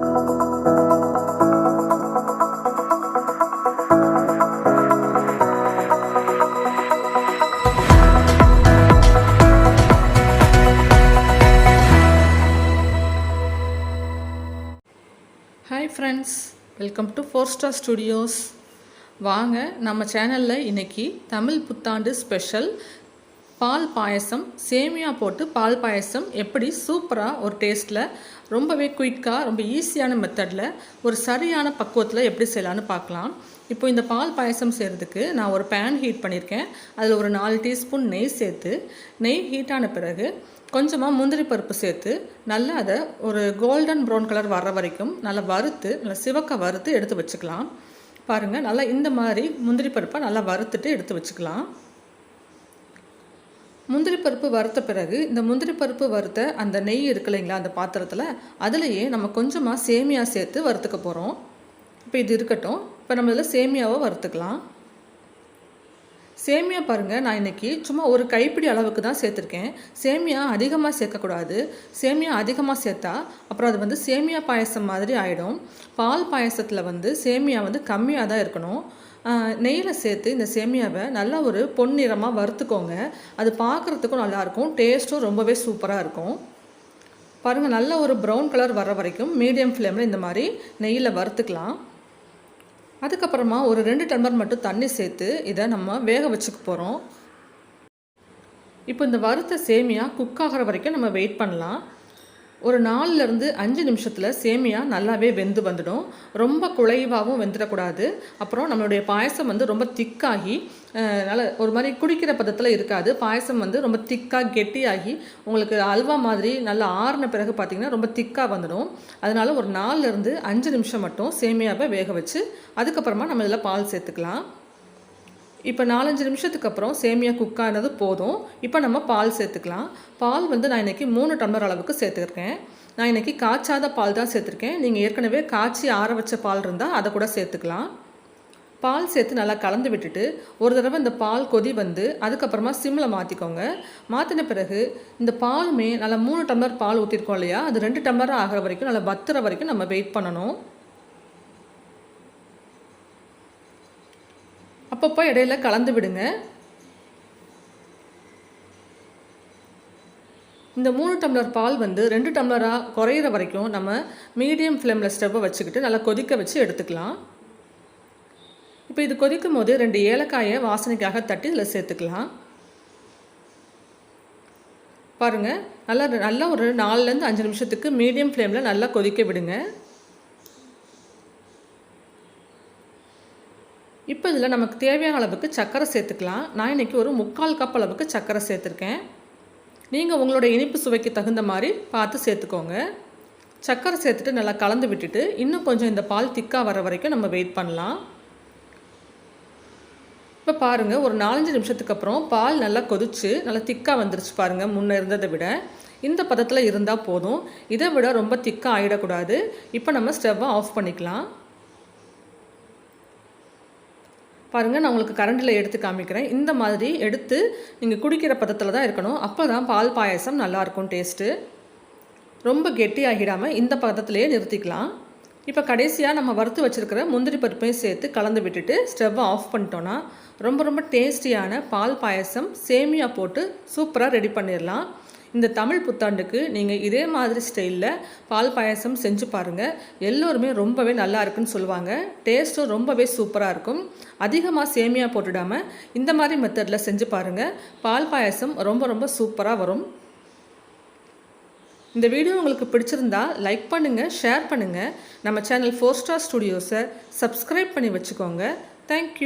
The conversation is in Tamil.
Hi friends, welcome to 4-Star Studios. வாங்க நம்ம சேனலில் இன்றைக்கி தமிழ் புத்தாண்டு ஸ்பெஷல் பால் பாயசம் சேமியா போட்டு பால் பாயசம் எப்படி சூப்பராக ஒரு டேஸ்ட்டில் ரொம்பவே குயிக்காக ரொம்ப ஈஸியான மெத்தடில் ஒரு சரியான பக்குவத்தில் எப்படி செய்யலான்னு பார்க்கலாம். இப்போ இந்த பால் பாயசம் செய்கிறதுக்கு நான் ஒரு பேன் ஹீட் பண்ணியிருக்கேன். அதில் ஒரு 4 டீஸ்பூன் நெய் சேர்த்து நெய் ஹீட்டான பிறகு கொஞ்சமாக முந்திரி பருப்பு சேர்த்து நல்லா அதை ஒரு கோல்டன் ப்ரௌன் கலர் வர்ற வரைக்கும் நல்லா வறுத்து நல்லா சிவக்க வறுத்து எடுத்து வச்சுக்கலாம். பாருங்கள், நல்லா இந்த மாதிரி முந்திரி பருப்பை நல்லா வறுத்துட்டு எடுத்து வச்சுக்கலாம். முந்திரி பருப்பு வறுத்த பிறகு இந்த முந்திரி பருப்பு வறுத்த அந்த நெய் இருக்கு இல்லைங்களா, அந்த பாத்திரத்தில் அதுலேயே நம்ம கொஞ்சமாக சேமியா சேர்த்து வறுத்துக்க போகிறோம். இப்போ இது இருக்கட்டும். இப்போ நம்ம இதில் சேமியாவை வறுத்துக்கலாம். சேமியா பாருங்கள், நான் இன்றைக்கி சும்மா ஒரு கைப்பிடி அளவுக்கு தான் சேர்த்துருக்கேன். சேமியா அதிகமாக சேர்க்கக்கூடாது. சேமியா அதிகமாக சேர்த்தா அப்புறம் அது வந்து சேமியா பாயசம் மாதிரி ஆகிடும். பால் பாயசத்தில் சேமியா கம்மியாக தான் இருக்கணும். நெய்யில் சேர்த்து இந்த சேமியாவை நல்லா ஒரு பொன்னிறமாக வறுத்துக்கோங்க. அது பார்க்குறதுக்கும் நல்லாயிருக்கும், டேஸ்ட்டும் ரொம்பவே சூப்பராக இருக்கும். பாருங்கள், நல்ல ஒரு ப்ரௌன் கலர் வர வரைக்கும் மீடியம் ஃப்ளேமில் இந்த மாதிரி நெய்யில் வறுத்துக்கலாம். அதுக்கப்புறமா ஒரு 2 டம்ளர் மட்டும் தண்ணி சேர்த்து இதை நம்ம வேக வச்சுக்க போகிறோம். இப்போ இந்த வறுத்த சேமியா குக் ஆகிற வரைக்கும் நம்ம வெயிட் பண்ணலாம். ஒரு 4லேருந்து 5 நிமிஷத்தில் சேமியா நல்லாவே வெந்து வந்துடும். ரொம்ப குழைவாகவும் வெந்துடக்கூடாது. அப்புறம் நம்மளுடைய பாயசம் ரொம்ப திக்காகி நல்ல ஒரு மாதிரி குடிக்கிற பதத்தில் இருக்காது. பாயசம் ரொம்ப திக்காக கெட்டியாகி உங்களுக்கு அல்வா மாதிரி நல்லா ஆறின பிறகு பார்த்திங்கன்னா ரொம்ப திக்காக வந்துடும். அதனால் ஒரு 4லேருந்து 5 நிமிஷம் மட்டும் சேமியாவை வேக வச்சு அதுக்கப்புறமா நம்ம இதில் பால் சேர்த்துக்கலாம். இப்போ 4-5 நிமிஷத்துக்கு அப்புறம் சேமியா குக் ஆனது போதும். இப்போ நம்ம பால் சேர்த்துக்கலாம். பால் நான் இன்றைக்கி 3 டம்ளர் அளவுக்கு சேர்த்துருக்கேன். நான் இன்றைக்கி காய்ச்சாத பால் தான் சேர்த்துருக்கேன். நீங்கள் ஏற்கனவே காய்ச்சி ஆற வச்ச பால் இருந்தால் அதை கூட சேர்த்துக்கலாம். பால் சேர்த்து நல்லா கலந்து விட்டுட்டு ஒரு தடவை இந்த பால் கொதி அதுக்கப்புறமா சிம்மில் மாற்றிக்கோங்க. மாற்றின பிறகு இந்த பாலுமே நல்லா 3 டம்ளர் பால் ஊற்றிருக்கோம் இல்லையா, அது 2 டம்ளர் ஆகிற வரைக்கும் நல்லா வத்துற வரைக்கும் நம்ம வெயிட் பண்ணணும். அப்பப்போ இடையில கலந்து விடுங்க. இந்த 3 டம்ளர் பால் 2 டம்ளராக குறையிற வரைக்கும் நம்ம மீடியம் ஃப்ளேமில் ஸ்டவ்வை வச்சுக்கிட்டு நல்லா கொதிக்க வச்சு எடுத்துக்கலாம். இப்போ இது கொதிக்கும் போது 2 ஏலக்காயை வாசனைக்காக தட்டி இதில் சேர்த்துக்கலாம். பாருங்கள், நல்லா ஒரு 4லேருந்து 5 நிமிஷத்துக்கு மீடியம் ஃப்ளேமில் நல்லா கொதிக்க விடுங்க. இப்போ இதில் நமக்கு தேவையான அளவுக்கு சர்க்கரை சேர்த்துக்கலாம். நான் இன்றைக்கி ஒரு 3/4 கப் அளவுக்கு சர்க்கரை சேர்த்துருக்கேன். நீங்கள் உங்களோட இனிப்பு சுவைக்கு தகுந்த மாதிரி பார்த்து சேர்த்துக்கோங்க. சர்க்கரை சேர்த்துட்டு நல்லா கலந்து விட்டுட்டு இன்னும் கொஞ்சம் இந்த பால் திக்காக வர வரைக்கும் நம்ம வெயிட் பண்ணலாம். இப்போ பாருங்கள், ஒரு 4-5 நிமிஷத்துக்கு அப்புறம் பால் நல்லா கொதிச்சு நல்லா திக்காக வந்துருச்சு. பாருங்கள், முன்னே இருந்ததை விட இந்த பதத்தில் இருந்தால் போதும். இதை விட ரொம்ப திக்காக ஆகிடக்கூடாது. இப்போ நம்ம ஸ்டவ்வை ஆஃப் பண்ணிக்கலாம். பாருங்கள், நான் உங்களுக்கு கரண்டில் எடுத்து காமிக்கிறேன். இந்த மாதிரி எடுத்து நீங்கள் குடிக்கிற பதத்தில் தான் இருக்கணும். அப்போ தான் பால் பாயசம் நல்லாயிருக்கும் டேஸ்ட்டு. ரொம்ப கெட்டி ஆகிடாமல் இந்த பதத்திலேயே நிறுத்திக்கலாம். இப்போ கடைசியாக நம்ம வறுத்து வச்சுருக்கிற முந்திரி பருப்பையும் சேர்த்து கலந்து விட்டுட்டு ஸ்டவ்வை ஆஃப் பண்ணிட்டோன்னா ரொம்ப டேஸ்டியான பால் பாயசம் சேமியா போட்டு சூப்பராக ரெடி பண்ணிடலாம். இந்த தமிழ் புத்தாண்டுக்கு நீங்கள் இதே மாதிரி ஸ்டைலில் பால் பாயசம் செஞ்சு பாருங்கள். எல்லோருமே ரொம்பவே நல்லா இருக்குன்னு சொல்லுவாங்க. டேஸ்ட்டும் ரொம்பவே சூப்பராக இருக்கும். அதிகமாக சேமியா போட்டுடாமல் இந்த மாதிரி மெத்தடில் செஞ்சு பாருங்கள். பால் பாயசம் ரொம்ப சூப்பராக வரும். இந்த வீடியோ உங்களுக்கு பிடிச்சிருந்தா லைக் பண்ணுங்கள், ஷேர் பண்ணுங்கள். நம்ம சேனல் 4-Star Studios-ஐ சப்ஸ்கிரைப் பண்ணி வச்சுக்கோங்க. தேங்க்யூ.